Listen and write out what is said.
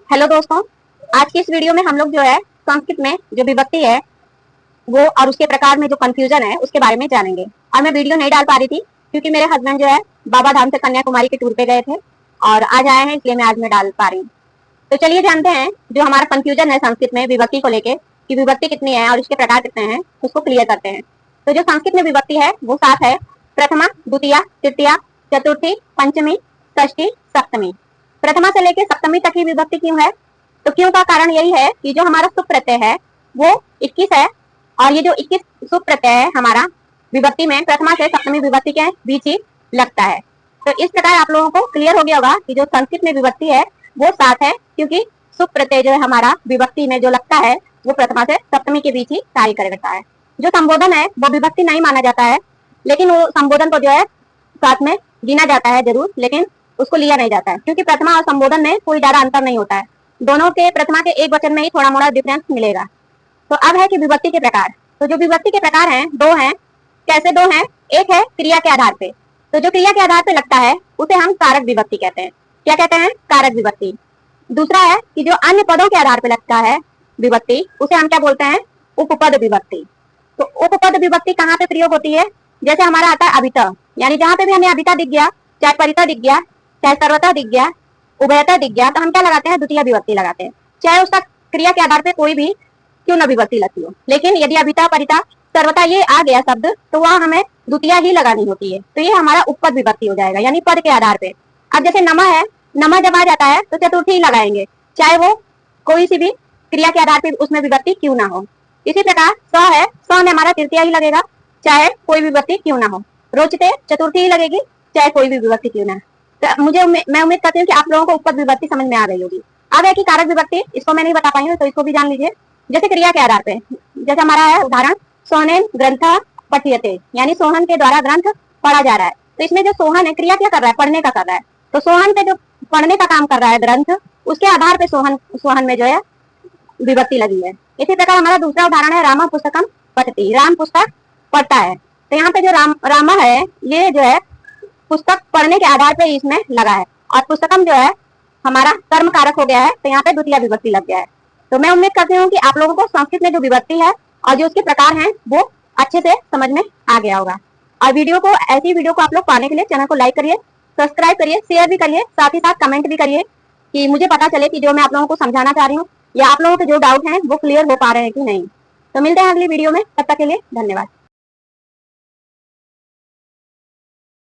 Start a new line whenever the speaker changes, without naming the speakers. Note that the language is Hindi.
हेलो दोस्तों, आज की इस वीडियो में हम लोग जो है संस्कृत में जो विभक्ति है वो और उसके प्रकार में जो कंफ्यूजन है उसके बारे में जानेंगे। और मैं वीडियो नहीं डाल पा रही थी क्योंकि मेरे हस्बैंड जो है बाबा धाम से कन्याकुमारी के टूर पे गए थे और आज आए हैं, इसलिए मैं आज में डाल पा रही हूँ। तो चलिए जानते हैं जो हमारा कंफ्यूजन है संस्कृत में विभक्ति को लेके कि विभक्ति कितनी है और इसके प्रकार कितने हैं, उसको क्लियर करते हैं। तो जो संस्कृत में विभक्ति है वो 7 है। प्रथमा, द्वितीया, तृतीया, चतुर्थी, पंचमी, षष्ठी, सप्तमी। प्रथमा से लेके सप्तमी तक की विभक्ति क्यों है? तो क्यों का कारण यही है कि जो हमारा सुप प्रत्यय है वो 21 है और ये जो 21 सुप प्रत्यय है हमारा विभक्ति में प्रथमा से सप्तमी विभक्ति के बीच ही लगता है। तो इस प्रकार आप लोगों को क्लियर हो गया होगा कि जो संस्कृत में विभक्ति है वो 7 है, क्योंकि सुप प्रत्यय जो है हमारा विभक्ति में जो लगता है वो प्रथमा से सप्तमी के बीच ही कार्य करता है। जो संबोधन है वो विभक्ति नहीं माना जाता है, लेकिन वो संबोधन को जो है साथ में गिना जाता है जरूर, लेकिन उसको लिया नहीं जाता है क्योंकि प्रथमा और संबोधन में कोई ज्यादा अंतर नहीं होता है। दोनों के प्रथमा के एक वचन में ही थोड़ा मोड़ा डिफरेंस मिलेगा। तो अब है कि विभक्ति के प्रकार। तो जो विभक्ति के प्रकार हैं 2 हैं। कैसे 2 हैं? एक है क्रिया के आधार पे। तो जो क्रिया के आधार पे लगता है उसे हम कारक विभक्ति कहते हैं। क्या कहते हैं? कारक विभक्ति। दूसरा है कि जो अन्य पदों के आधार पे लगता है विभक्ति उसे हम क्या बोलते हैं? उपपद विभक्ति। तो उपपद विभक्ति कहाँ पे प्रयोग होती है? जैसे हमारा आता है अभिता, यानी जहां पे भी हमें अभिता दिख गया, चाहे परिता दिख गया, चाहे सर्वता दिख गया, उभयता दिख गया, तो हम क्या लगाते हैं? द्वितीय विभक्ति लगाते हैं, चाहे उसका क्रिया के आधार पे कोई भी क्यों न विभक्ति लगती हो। लेकिन यदि अभिता, परिता, सर्वता ये आ गया शब्द तो वह हमें द्वितीय ही लगानी होती है। तो ये हमारा उपपद विभक्ति हो जाएगा, यानी पद के आधार पे। अब जैसे नमा है, नमा जब आ जाता है तो चतुर्थी ही लगाएंगे, चाहे वो कोई सी भी क्रिया के आधार पर उसमें विभक्ति क्यों ना हो। इसी प्रकार स है, स में हमारा तृतीय ही लगेगा, चाहे कोई भी विभक्ति क्यों ना हो। रोचते चतुर्थी ही लगेगी, चाहे कोई भी विभक्ति क्यों ना हो। तो मैं उम्मीद करती हूँ कि आप लोगों को उपपद विभक्ति समझ में आ गई होगी। अब है कि कारक विभक्ति, इसको मैं नहीं बता पाई हूँ तो इसको भी जान लीजिए। जैसे क्रिया के आधार पे, जैसे हमारा है उदाहरण सोहनेन ग्रंथ पठ्यते, यानी सोहन के द्वारा ग्रंथ पढ़ा जा रहा है। तो इसमें जो सोहन है क्रिया क्या कर रहा है? पढ़ने का कर रहा है। तो सोहन पे जो पढ़ने का काम कर रहा है ग्रंथ, उसके आधार पे सोहन में जो है विभक्ति लगी है। इसी प्रकार हमारा दूसरा उदाहरण है रामा पुस्तकम पठति, राम पुस्तक पढ़ता है। तो यहाँ पे जो रामा है ये जो है पुस्तक पढ़ने के आधार पे इसमें लगा है, और पुस्तकम जो है हमारा कर्म कारक हो गया है, तो यहाँ पे द्वितीय विभक्ति लग गया है। तो मैं उम्मीद करती हूँ कि आप लोगों को संस्कृत में जो विभक्ति है और जो उसके प्रकार हैं वो अच्छे से समझ में आ गया होगा। और ऐसी वीडियो को आप लोग पाने के लिए चैनल को लाइक करिए, सब्सक्राइब करिए, शेयर भी करिए, साथ ही साथ कमेंट भी करिए कि मुझे पता चले कि जो मैं आप लोगों को समझाना चाह रही हूँ या आप लोगों के जो डाउट हैं वो क्लियर हो पा रहे हैं कि नहीं। तो मिलते हैं अगली वीडियो में, तब तक के लिए धन्यवाद।